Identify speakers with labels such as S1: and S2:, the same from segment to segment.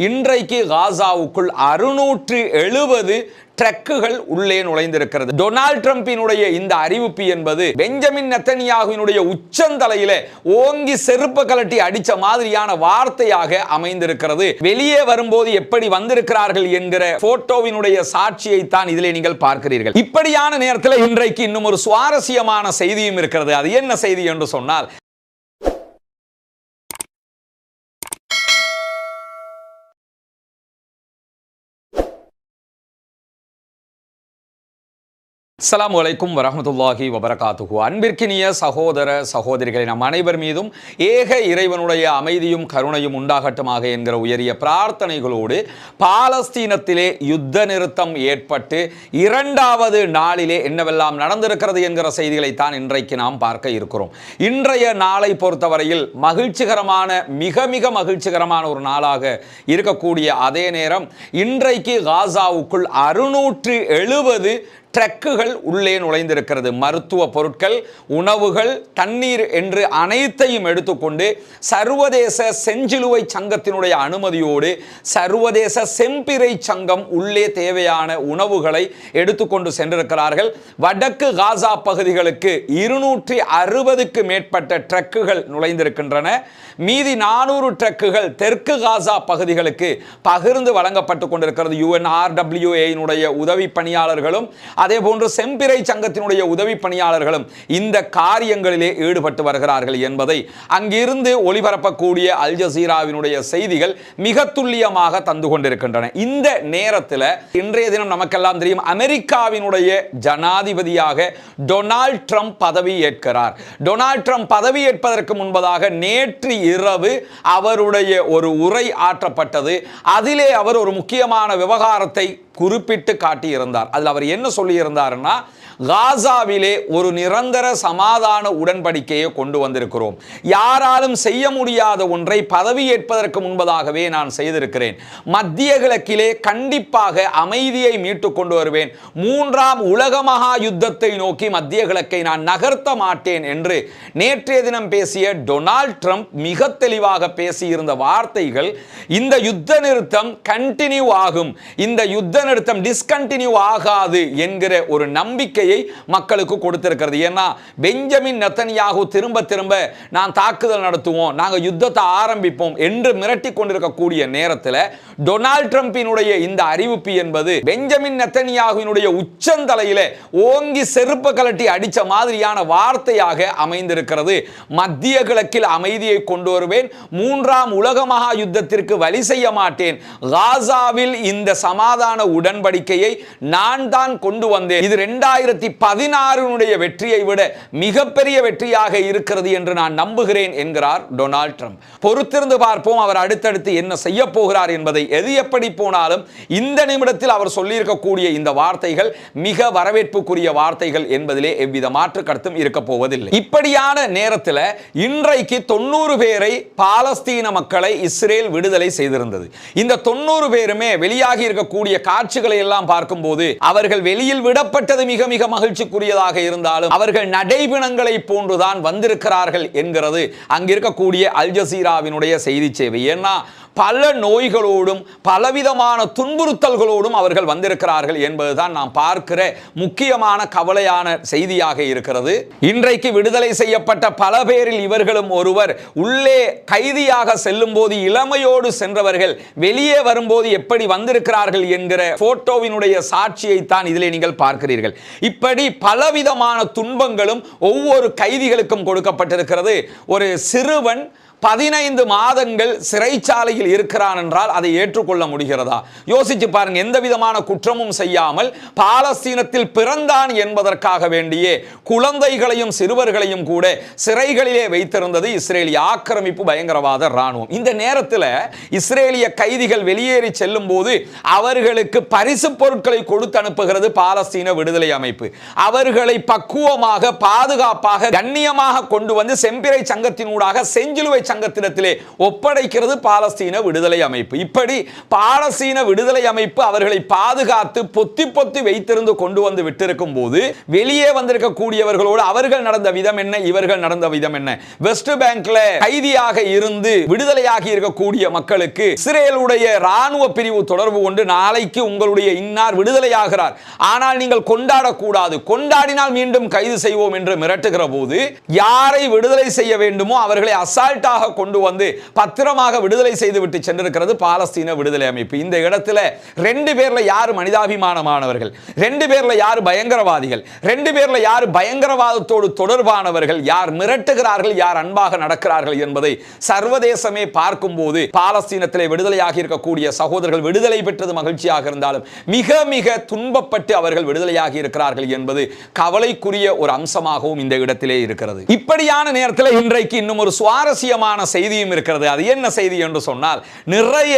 S1: இன்றைக்கு காசாவுக்குள் 670 ட்ரக்குகள் உள்ளே நுழைந்திருக்கிறது. டொனால்ட் ட்ரம்பினுடைய இந்த அறிவிப்பு என்பது பெஞ்சமின் நெத்தன்யாகுவினுடைய உச்சந்தலையில ஓங்கி செருப்பு கலட்டி அடிச்ச மாதிரியான வார்த்தையாக அமைந்திருக்கிறது. வெளியே வரும்போது எப்படி வந்திருக்கிறார்கள் என்கிற போட்டோவினுடைய சாட்சியை தான் இதிலே நீங்கள் பார்க்கிறீர்கள். இப்படியான நேரத்தில் இன்றைக்கு இன்னும் ஒரு சுவாரஸ்யமான செய்தியும் இருக்கிறது. அது என்ன செய்தி என்று சொன்னால், அஸ்ஸலாமு அலைக்கும் வரஹ்மத்துல்லாஹி வபரகாத்துஹு. அன்பிற்கினிய சகோதர சகோதரிகளை நம் அனைவர் மீதும் ஏக இறைவனுடைய அமைதியும் கருணையும் உண்டாகட்டுமாக என்கிற உயரிய பிரார்த்தனைகளோடு பாலஸ்தீனத்திலே யுத்த நிறுத்தம் ஏற்பட்டு 2வது நாளிலே என்னவெல்லாம் நடந்திருக்கிறது என்கிற செய்திகளை தான் இன்றைக்கு நாம் பார்க்க இருக்கிறோம். இன்றைய நாளை பொறுத்தவரையில் மகிழ்ச்சிகரமான மிக மிக மகிழ்ச்சிகரமான ஒரு நாளாக இருக்கக்கூடிய அதே நேரம் இன்றைக்கு காசாவுக்குள் 670 ட்ரக்குகள் உள்ளே நுழைந்திருக்கிறது. மருத்துவ பொருட்கள், உணவுகள், தண்ணீர் என்று அனைத்தையும் எடுத்துக்கொண்டு சர்வதேச செஞ்சிலுவை சங்கத்தினுடைய அனுமதியோடு சர்வதேச செம்பிறை சங்கம் உள்ளே தேவையான உணவுகளை எடுத்துக்கொண்டு சென்றிருக்கிறார்கள். வடக்கு காசா பகுதிகளுக்கு 260க்கு மேற்பட்ட ட்ரக்குகள் நுழைந்திருக்கின்றன. மீதி 400 ட்ரக்குகள் தெற்கு காசா பகுதிகளுக்கு பகிர்ந்து வழங்கப்பட்டு கொண்டிருக்கிறது. UNRWA உதவி பணியாளர்களும் அதே போன்று செம்பிறை சங்கத்தினுடைய உதவி பணியாளர்களும் இந்த காரியங்களிலே ஈடுபட்டு வருகிறார்கள் என்பதை அங்கிருந்து ஒளிபரப்பக்கூடிய அல் ஜசீராவினுடைய செய்திகள் மிக துல்லியமாக தந்து கொண்டிருக்கின்றன. இந்த நேரத்தில் இன்றைய தினம் நமக்கெல்லாம் தெரியும், அமெரிக்காவினுடைய ஜனாதிபதியாக டொனால்ட் ட்ரம்ப் பதவி ஏற்கிறார். டொனால்ட் ட்ரம்ப் பதவி ஏற்பதற்கு முன்பதாக நேற்று இரவு அவருடைய ஒரு உரை ஆற்றப்பட்டது. அதிலே அவர் ஒரு முக்கியமான விவகாரத்தை குறிப்பிட்டு காட்டியிருந்தார். அதில் அவர் என்ன சொல்லியிருந்தார்னா, காசாவிலே ஒரு நிரந்தர சமாதான உடன்படிக்கையை கொண்டு வந்திருக்கிறோம். யாராலும் செய்ய முடியாத ஒன்றை பதவி ஏற்பதற்கு முன்பதாகவே நான் செய்திருக்கிறேன். மத்திய கிழக்கிலே கண்டிப்பாக அமைதியை மீட்டு கொண்டு வருவேன். 3ஆம் உலக மகா யுத்தத்தை நோக்கி மத்திய கிழக்கை நான் நகர்த்த மாட்டேன் என்று நேற்றைய தினம் பேசிய டொனால்ட் ட்ரம்ப் மிக தெளிவாக பேசியிருந்த வார்த்தைகள் இந்த யுத்த நிறுத்தம் கண்டினியூ ஆகும், இந்த யுத்த நிறுத்தம் டிஸ்கண்டினியூ ஆகாது என்கிற ஒரு நம்பிக்கையை மக்களுக்கு கொடுத்திருக்கிறது. ஏன்னா பெஞ்சமின் நெத்தன்யாகு திரும்ப திரும்ப நான் தாக்குதல் நடத்துவோம், நாங்க யுத்தத்தை ஆரம்பிப்போம் என்று மிரட்டி கொண்டிருக்கக்கூடிய நேரத்தில் டொனால்ட் ட்ரம்பினுடைய இந்த அறிவிப்பு என்பது பெஞ்சமின் நெத்தன்யாகுவினுடைய உச்சந்தலையில ஓங்கி செருப்பு கலட்டி அடிச்ச மாதிரியான வார்த்தையாக அமைந்திருக்கிறது. மத்திய கிழக்கில் அமைதியை கொண்டு வருவேன், 3ஆம் உலக மகா யுத்தத்திற்கு வழி செய்ய மாட்டேன், காசாவில் இந்த சமாதான உடன்படிக்கையை நான் தான் கொண்டு வந்தேன், இது 2016 வெற்றியை விட மிகப்பெரிய வெற்றியாக இருக்கிறது என்று நான் நம்புகிறேன் என்கிறார் டொனால்ட் ட்ரம்ப். பொறுத்திருந்து பார்ப்போம் அவர் அடுத்தடுத்து என்ன செய்ய போகிறார் என்பதை. எது எப்படி போனாலும் இந்த நிமிடத்தில் அவர் சொல்லியிருக்கக்கூடிய இந்த வார்த்தைகள் மிக வரவேற்புக்குரிய வார்த்தைகள் என்பதிலே எவ்வித மாற்று கருத்தும் இருக்க போவதில்லை. இப்படியான நேரத்தில் இன்றைக்கு 90 பேரை பாலஸ்தீன மக்களை இஸ்ரேல் விடுதலை செய்திருந்தது. இந்த 90 பேருமே வெளியாகி இருக்கக்கூடிய காட்சிகளை எல்லாம் பார்க்கும்போது அவர்கள் வெளியில் விடப்பட்டது மிக மிக மகிழ்ச்சிக்குரியதாக இருந்தாலும் அவர்கள் நடைபிணங்களை போன்றுதான் வந்திருக்கிறார்கள் என்கிறது அங்கிருக்கக்கூடிய அல் ஜசீராவினுடைய செய்தி சேவை. ஏன்னா பல நோய்களோடும் பலவிதமான துன்புறுத்தல்களோடும் அவர்கள் வந்திருக்கிறார்கள் என்பதுதான் நாம் பார்க்கிற முக்கியமான கவலையான செய்தியாக இருக்கிறது. இன்றைக்கு விடுதலை செய்யப்பட்ட பல பேரில் இவர்களும் ஒருவர். உள்ளே கைதியாக செல்லும் போது இளமையோடு சென்றவர்கள் வெளியே வரும்போது எப்படி வந்திருக்கிறார்கள் என்கிற போட்டோவினுடைய சாட்சியை தான் இதிலே நீங்கள் பார்க்கிறீர்கள். இப்படி பலவிதமான துன்பங்களும் ஒவ்வொரு கைதிகளுக்கும் கொடுக்கப்பட்டிருக்கிறது. ஒரு சிறுவன் 15 மாதங்கள் சிறைச்சாலையில் இருக்கிறான் என்றால் அதை ஏற்றுக்கொள்ள முடிகிறதா? யோசிச்சு பாருங்க. எந்த விதமான குற்றமும் செய்யாமல் பாலஸ்தீனத்தில் பிறந்தான் என்பதற்காக வேண்டியே குழந்தைகளையும் சிறுவர்களையும் கூட சிறைகளிலே வைத்திருந்தது இஸ்ரேலிய ஆக்கிரமிப்பு பயங்கரவாத ராணுவம். இந்த நேரத்தில் இஸ்ரேலிய கைதிகள் வெளியேறி செல்லும் போது அவர்களுக்கு பரிசு பொருட்களை கொடுத்து அனுப்புகிறது பாலஸ்தீன விடுதலை அமைப்பு. அவர்களை பக்குவமாக பாதுகாப்பாக கண்ணியமாக கொண்டு வந்து செம்பிறை சங்கத்தினூடாக செஞ்சிலுவை சங்கத்திடத்திலே ஒப்படைக்கிறது பாலஸ்தீன விடுதலை அமைப்பு. இப்படி பாலஸ்தீன விடுதலை அமைப்பு அவர்களை பாதுகாத்து பொத்தி பொத்தி வைத்திருந்து கொண்டு வந்து விட்டிருக்கும் போது வெளியே வந்திருக்கக்கூடியவர்களோடு அவர்கள் நடந்த விதம் என்ன, இவர்கள் நடந்த விதம் என்ன? வெஸ்ட் பேங்க்ல கைதியாக இருந்து விடுதலையாகி இருக்கக்கூடிய மக்களுக்கு இஸ்ரேலுடைய ராணுவ பிரிவு தொடர்பு கொண்டு நாளைக்கு உங்களுடைய இன்னார் விடுதலையாகிறார், ஆனால் நீங்கள் கொண்டாடக்கூடாது, கொண்டாடினால் மீண்டும் கைது செய்வோம் என்று மிரட்டுகிற போது யாரை விடுதலை செய்ய வேண்டுமோ அவர்களை அசால்ட்டாக கொண்டு வந்து பத்திரமாக விடுதலை செய்துவிட்டு சென்றிருக்கிறது பாலஸ்தீன விடுதலை அமைப்பு. இந்த இடத்துல ரெண்டு பேர்ல யார் மனிதாபிமானமானவர்கள், ரெண்டு பேர்ல யார் பயங்கரவாதிகள், ரெண்டு பேர்ல யார் பயங்கரவாதத்தோடு தொடர்பானவர்கள், யார் மிரட்டுகிறார்கள், யார் அன்பாக நடக்கிறார்கள் என்பதை சர்வதேசமே பார்க்கும்போது பாலஸ்தீனத்திலே விடுதலையாகி இருக்கக்கூடிய சகோதரர்கள் விடுதலை பெற்றது மகிழ்ச்சியாக இருந்தாலும் மிக மிக துன்பப்பட்டு அவர்கள் விடுதலையாகி இருக்கிறார்கள் என்பது கவலைக்குரிய ஒரு அம்சமாகவும் இந்த இடத்திலே இருக்கிறது. இப்படியான நேரத்தில் இன்றைக்கு இன்னும் ஒரு சுவாரஸ்யமான செய்தியும் இருக்கிறது. அது என்ன செய்தி என்று சொன்னால், நிறைய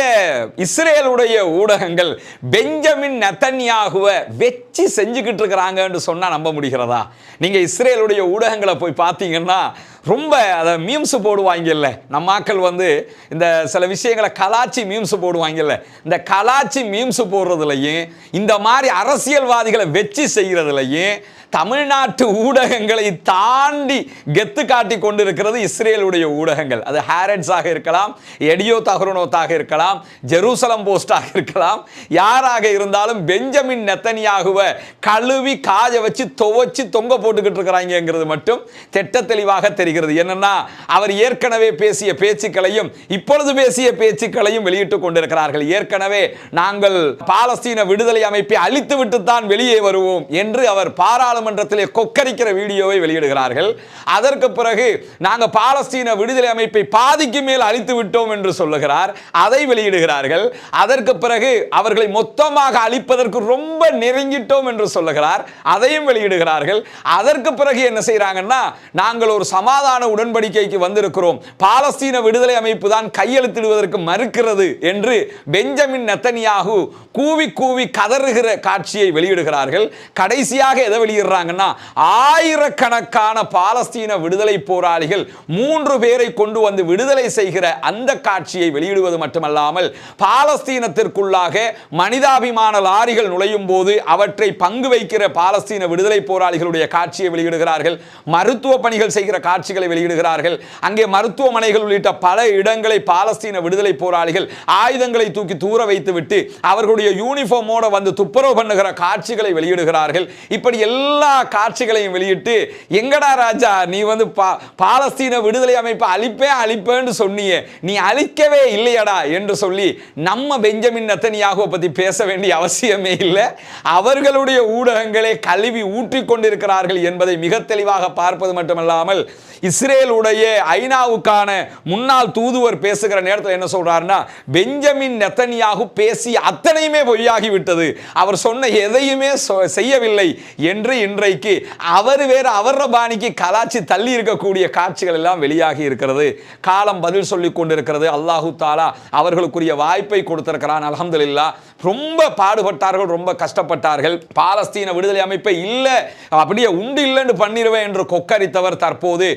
S1: இஸ்ரேலுடைய ஊடகங்கள் பெஞ்சமின் நெதன்யாகுவை வெச்சு செஞ்சுக்கிட்டு இருக்கிறாங்க என்று சொன்னா நம்ப முடிகிறதா? நீங்க இஸ்ரேலுடைய ஊடகங்களை போய் பார்த்தீங்கன்னா ரொம்ப அதை மீம்ஸ் போடுவாங்கல்ல, நம்மாக்கள் வந்து இந்த சில விஷயங்களை கலாச்சி மீம்ஸ் போடுவாங்கல்ல, இந்த கலாச்சி மீம்ஸ் போடுறதுலையும் இந்த மாதிரி அரசியல்வாதிகளை வெச்சு செய்கிறதுலையும் தமிழ்நாட்டு ஊடகங்களை தாண்டி கெத்து காட்டி கொண்டிருக்கிறது இஸ்ரேலுடைய ஊடகங்கள். அது ஹாரட்ஸாக இருக்கலாம், எடியோ தஹ்ரோனோத்தாக இருக்கலாம், ஜெருசலம் போஸ்டாக இருக்கலாம், யாராக இருந்தாலும் பெஞ்சமின் நெதன்யாகுவை கழுவி காய வச்சு துவச்சி தொங்க போட்டுக்கிட்டு இருக்கிறாங்கிறது மட்டும் திட்ட தெளிவாக தெரிகிறது. என்னன்னா, அவர் ஏற்கனவே பேசிய பேச்சுக்களையும் இப்பொழுது பேசிய பேச்சுக்களையும் வெளியிட்டுக் கொண்டிருக்கிறார்கள். ஏற்கனவே நாங்கள் பாலஸ்தீன விடுதலை அமைப்பை அழித்து விட்டு தான் வெளியே வருவோம் என்று அவர் பாராளுமன்றத்திலே கொக்கரிக்கிற வீடியோவை வெளியிடுகிறார்கள். அதற்கு பிறகு நாங்கள் பாலஸ்தீன விடுதலை அமைப்பை பாதிக்கு மேல் அழித்து விட்டோம் என்று சொல்லுகிறார், அதை வெளியிடுகிறார்கள். அதற்கு பிறகு அவர்களை மொத்தமாக அழிப்பதற்கு ரொம்ப நெருங்கிட்டோம் என்று சொல்லுகிறார், அதையும் வெளியிடுகிறார்கள். அதற்கு பிறகு என்ன செய்யறாங்கன்னா, நாங்கள் ஒரு சமாதான உடன்படிக்கைக்கு வந்திருக்கிறோம், பாலஸ்தீன விடுதலை அமைப்பு தான் கையெழுத்திடுவதற்கு மறுக்கிறது என்று பெஞ்சமின் நெதன்யாகு கூவி கூவி கதறுகிற காட்சியை வெளியிடுகிறார்கள். கடைசியாக எதை வெளியிடுறாங்கன்னா, ஆயிரக்கணக்கான பாலஸ்தீன விடுதலை போராளிகள் 3 பேரை கொண்டு வந்து விடுதலை செய்கிற அந்த காட்சியை வெளியிடுவது மட்டுமல்லாமல், பாலஸ்தீனத்திற்குள்ளாக மனிதாபிமான லாரிகள் நுழையும் போது அவற்றை பங்கு வைக்கிற பாலஸ்தீன விடுதலை போராளிகளுடைய காட்சியை வெளியிடுகிறார்கள். மருத்துவ பணிகள் செய்கிற காட்சிகளை வெளியிடுகிறார்கள். அங்கே மருத்துவமனைகள் உள்ளிட்ட பல இடங்களை பாலஸ்தீன விடுதலை போராளிகள் ஆயுதங்களை தூக்கி தூர வைத்துவிட்டு அவர்களுடைய யூனிஃபார்மோட வந்து துப்புரவு பண்ணுகிற காட்சிகளை வெளியிடுகிறார்கள். இப்படி எல்லா காட்சிகளையும் வெளியிட்டு, எங்கடா ராஜா நீ வந்து பாலஸ்தீன விடுதலை அமைப்பை அழிப்பேன்னு சொன்னியே, நீ அழிக்கவே இல்லையடா என்று சொல்லி நம்ம பெஞ்சமின் நெதன்யாகுவை பத்தி பேச வேண்டிய அவசியமே இல்லை. அவர்களுடைய ஊடகங்களே கழுவி ஊற்றிக் கொண்டிருக்கிறார்கள் என்பதை மிக தெளிவாக பார்ப்பது மட்டுமல்லாமல், இஸ்ரேலுடைய ஐநாவுக்கான முன்னாள் தூதுவர் பேசுகிற நேரத்தில் என்ன சொல்றாருன்னா, பெஞ்சமின் நெதன்யாகு பேசி அத்தனையுமே பொய்யாகி விட்டது, அவர் சொன்ன எதையுமே செய்யவில்லை என்று இன்றைக்கு அவர் வேறு அவர பாணிக்கு கலாச்சி தள்ளி இருக்கக்கூடிய காட்சிகள் எல்லாம் வெளியாகி இருக்கிறது. காலம் பதில் சொல்லிக் கொண்டிருக்கிறது. அல்லாஹு தாலா அவர்களுக்குரிய வாய்ப்பை கொடுத்திருக்கிறான். அல்ஹம்துலில்லாஹ். ரொம்ப பாடுபட்டார்கள், ரொம்ப கஷ்டப்பட்டார்கள். பாலஸ்தீன விடுதலை அமைப்பை இல்ல அப்படியே உண்டு இல்லைன்னு பண்ணிடுவேன் என்று கொக்கரித்தவர் தற்போது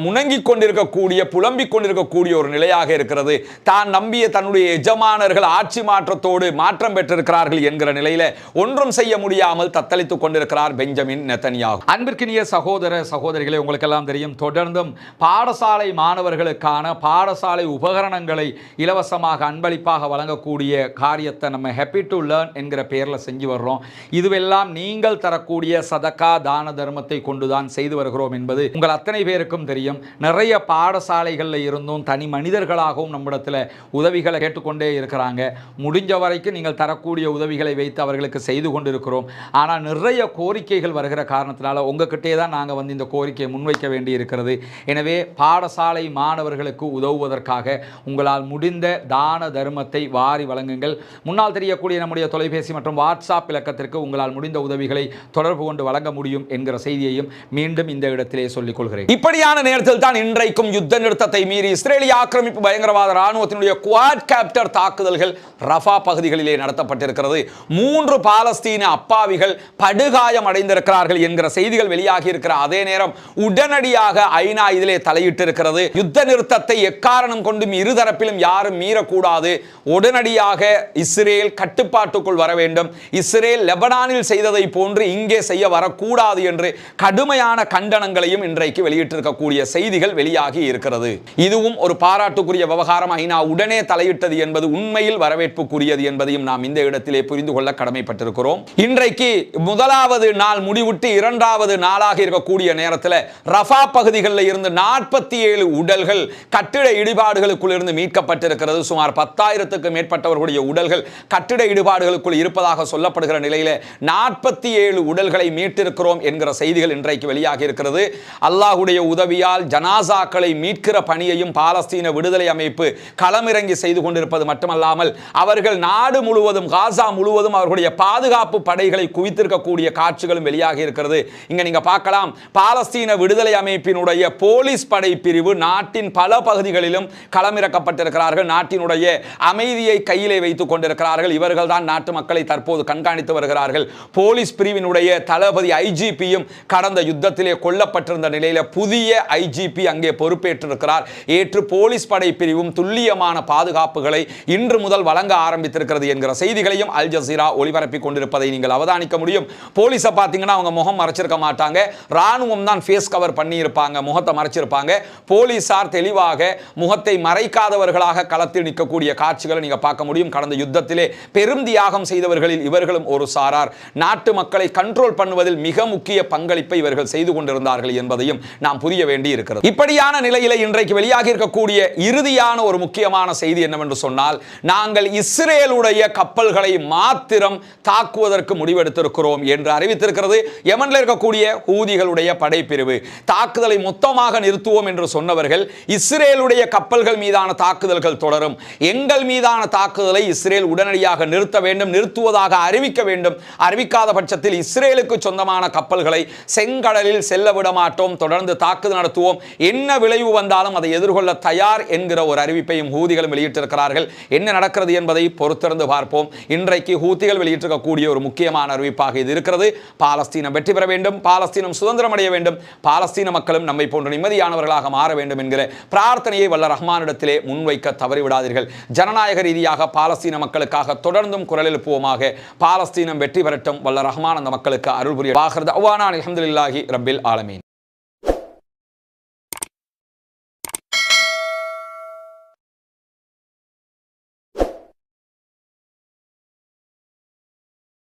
S1: முணங்கிக் கொண்டிருக்கக்கூடிய, புலம்பிக் கொண்டிருக்கக்கூடிய ஒரு நிலையாக இருக்கிறது. தான் நம்பிய தன்னுடைய எஜமானர்கள் ஆட்சி மாற்றத்தோடு மாற்றம் பெற்றிருக்கிறார்கள் என்கிற நிலையில ஒன்றும் செய்ய முடியாமல் தத்தளித்துக் கொண்டிருக்கிறார் பெஞ்சமின் நெதன்யாகு. அன்பிற்கினிய சகோதர சகோதரிகளே, உங்களுக்கு எல்லாம் தெரியும், தொடர்ந்தும் பாடசாலை மாணவர்களுக்கான பாடசாலை உபகரணங்களை இலவசமாக அன்பளிப்பாக வழங்கக்கூடிய காரியத்தை நம்ம ஹாப்பி டு லேர்ன் என்கிற பெயரில் செஞ்சு வர்றோம். இதுவெல்லாம் நீங்கள் தரக்கூடிய சதக்கா தான தர்மத்தை கொண்டுதான் செய்து வருகிறோம் என்பது உங்கள் அத்தனை பேருக்கும் தெரியும். நிறைய பாடசாலைகளில் இருந்தும் தனி மனிதர்களாகவும் நம்மிடத்தில் உதவிகளை கேட்டுக்கொண்டே இருக்கிறாங்க. முடிஞ்ச வரைக்கும் நீங்கள் தரக்கூடிய உதவிகளை வைத்து அவர்களுக்கு செய்து கொண்டிருக்கிறோம். ஆனால் நிறைய கோரிக்கைகள் வருகிற காரணத்தினால உங்ககிட்டே தான் நாங்கள் வந்து இந்த கோரிக்கையை முன்வைக்க வேண்டி இருக்கிறது. எனவே பாடசாலை மாணவர்களுக்கு உதவுவதற்காக உங்களால் முடிந்த தான தர்மத்தை வாரி வழங்குங்கள். முன்னால் தெரியக்கூடிய நம்முடைய தொலைபேசி மற்றும் வாட்ஸ்அப் இலக்கத்திற்கு உங்களால் முடிந்த உதவிகளை தொடர்பு கொண்டு வழங்க முடியும் என்கிற செய்தியையும் மீண்டும் இந்த இடத்திலே சொல்லிக் கொள்கிறேன். இப்படி இப்படியான நேரத்தில் தான் இன்றைக்கும் யுத்த நிறுத்தத்தை மீறி இஸ்ரேலிய ஆக்கிரமிப்பு பயங்கரவாத ராணுவத்தினுடைய குவாட் கேப்டர் தாக்குதல்கள் ரஃபா பகுதிகளிலே நடத்தப்பட்டிருக்கிறது. 3 பாலஸ்தீன அப்பாவிகள் படுகாயம் அடைந்திருக்கிறார்கள் என்கிற செய்திகள் வெளியாகி இருக்கிற அதே நேரம் உடனடியாக ஐநா இதிலே தலையிட்டிருக்கிறது. யுத்த நிறுத்தத்தை எக்காரணம் கொண்டும் இருதரப்பிலும் யாரும் மீறக்கூடாது, உடனடியாக இஸ்ரேல் கட்டுப்பாட்டுக்குள் வர வேண்டும், இஸ்ரேல் லெபனானில் செய்ததை போன்று இங்கே செய்ய வரக்கூடாது என்று கடுமையான கண்டனங்களையும் இன்றைக்கு வெளியிட்டிருக்கக்கூடிய செய்திகள் வெளியாகி இருக்கிறது. இதுவும் ஒரு பாராட்டுக்குரிய விவகாரம். ஐநா உடனே தலையிட்டது என்பது உண்மையில் வரவேற்புக்குரியது என்பதையும் நாம் இந்த இடத்திலே புரிந்து கொள்ள கடமைப்பட்டிருக்கிறோம். இன்றைக்கு முதலாவது நாள் முடிவுட்டு 2வது நாளாக இருக்கக்கூடிய நேரத்தில் ரஃபா பகுதிகளில் இருந்து 47 உடல்கள் கட்டிட இடிபாடுகளுக்குள் இருந்து மீட்கப்பட்டிருக்கிறது. சுமார் 10,000க்கும் மேற்பட்டவர்களுடைய உடல்கள் கட்டிட இடிபாடுகளுக்குள் இருப்பதாக சொல்லப்படுகிற நிலையில் 47 உடல்களை மீட்டிருக்கிறோம் என்கிற செய்திகள் இன்றைக்கு வெளியாகி இருக்கிறது. அல்லாஹ்வுடைய உதவியால் ஜனாசாக்களை மீட்கிற பணியையும் பாலஸ்தீன விடுதலை அமைப்பு களமிறங்கி செய்து கொண்டிருப்பது மட்டுமல்லாமல் அவர்கள் நாடு முழுவதும் காசா முழுவதும் அவர்களுடைய பாதுகாப்பு படைகளை குவித்திருக்கக்கூடிய காட்சிகளும் வெளியாகி இருக்கிறது. இங்க நீங்க பார்க்கலாம், பாலஸ்தீன விடுதலை அமைப்பினுடைய போலீஸ் படை பிரிவு நாட்டின் பல பகுதிகளிலும் களமிறக்கப்பட்டிருக்கிறார்கள். நாட்டினுடைய அமைதியை கையிலே வைத்துக் கொண்டிருக்கிறார்கள். இவர்கள் தான் நாட்டு மக்களை தற்போது கண்காணித்து வருகிறார்கள். போலீஸ் பிரிவினுடைய தளபதி ஐஜிபியும் கடந்த யுத்தத்திலே கொல்லப்பட்டிருந்த நிலையில புதிய ஐஜிபி அங்கே பொறுப்பேற்றிருக்கிறார். ஏற்று போலீஸ் படை பிரிவும் துல்லியமான பாதுகாப்புகளை இன்று முதல் வழங்க ஆரம்பித்திருக்கிறது என்கிற செய்திகளையும் அல் ஜசீரா ஒளிபரப்பி கொண்டிருப்பதை நீங்கள் அவதானிக்க முடியும். போலீஸை பார்த்தீங்கன்னா அவங்க முகம் மறைச்சிருக்க மாட்டாங்க, ராணுவம் தான் ஃபேஸ் கவர் பண்ணி இருப்பாங்க, முகத்தை மறைச்சிருப்பாங்க. போலீசார் தெளிவாக முகத்தை மறைக்காதவர்களாக களத்தில் நிற்கக்கூடிய காட்சிகளை நீங்க பார்க்க முடியும். கடந்த யுத்தத்திலே பெரும் தியாகம் செய்தவர்களில் இவர்களும் ஒரு சாரார். நாட்டு மக்களை கண்ட்ரோல் பண்ணுவதில் மிக முக்கிய பங்களிப்பை இவர்கள் செய்து கொண்டிருந்தார்கள் என்பதையும் நாம் புரிய வேண்டி இருக்கிறது. இப்படியான நிலையில இன்றைக்கு வெளியாகி இருக்கக்கூடிய இறுதியான ஒரு முக்கியமான செய்தி என்னவென்று சொன்னால், நாங்கள் இஸ்ரேலுடைய கப்பல்களை மாத்திரம் தாக்குவதற்கு முடிவெடுத்திருக்கிறோம் என்று அறிவித்திருக்கிறது யமன்ல இருக்கக்கூடிய ஹூதிகளுடைய படைப்பிரிவு. தாக்குதலை மொத்தமாக நிறுத்துவோம் என்று சொன்னவர்கள் இஸ்ரேலுடைய கப்பல்கள் மீதான தாக்குதல்கள் தொடரும், எங்கள் மீதான தாக்குதலை இஸ்ரேல் உடனடியாக நிறுத்த வேண்டும், நிறுத்துவதாக அறிவிக்க வேண்டும், அறிவிக்காத பட்சத்தில் இஸ்ரேலுக்கு சொந்தமான கப்பல்களை செங்கடலில் செல்ல விட மாட்டோம், தொடர்ந்து தாக்குதல் நடத்துவோம், என்ன விளைவு வந்தாலும் அதை எதிர்கொள்ள தயார் என்கிற ஒரு அறிவிப்பையும் ஹூதிகளும் வெளியிட்டிருக்கிறார்கள். என்ன நடக்கிறது என்பதை பொறுத்திருந்து பார்ப்போம். இன்றைக்கு ஹூதிகள் வெளியிட்டிருக்கக்கூடிய ஒரு முக்கியமான அறிவிப்பாக இது இருக்கிறது. பாலஸ்தீனம் வெற்றி பெற வேண்டும், பாலஸ்தீனம் சுதந்திரம் அடைய வேண்டும், பாலஸ்தீன மக்களும் நம்மை போன்ற நிம்மதியானவர்களாக மாற வேண்டும் என்கிற பிரார்த்தனையை வல்ல ரஹ்மானிடத்திலே முன்வைக்க தவறிவிடாதீர்கள். ஜனநாயக ரீதியாக பாலஸ்தீன மக்களுக்காக தொடர்ந்தும் குரல் எழுப்புவோமாக. பாலஸ்தீனம் வெற்றி பெறட்டும், வல்ல ரஹ்மான் அந்த மக்களுக்கு அருள் புரிய. வாஹிர் தஅவானா அல்ஹம்துலில்லாஹி ரப்பில் ஆலமீன்.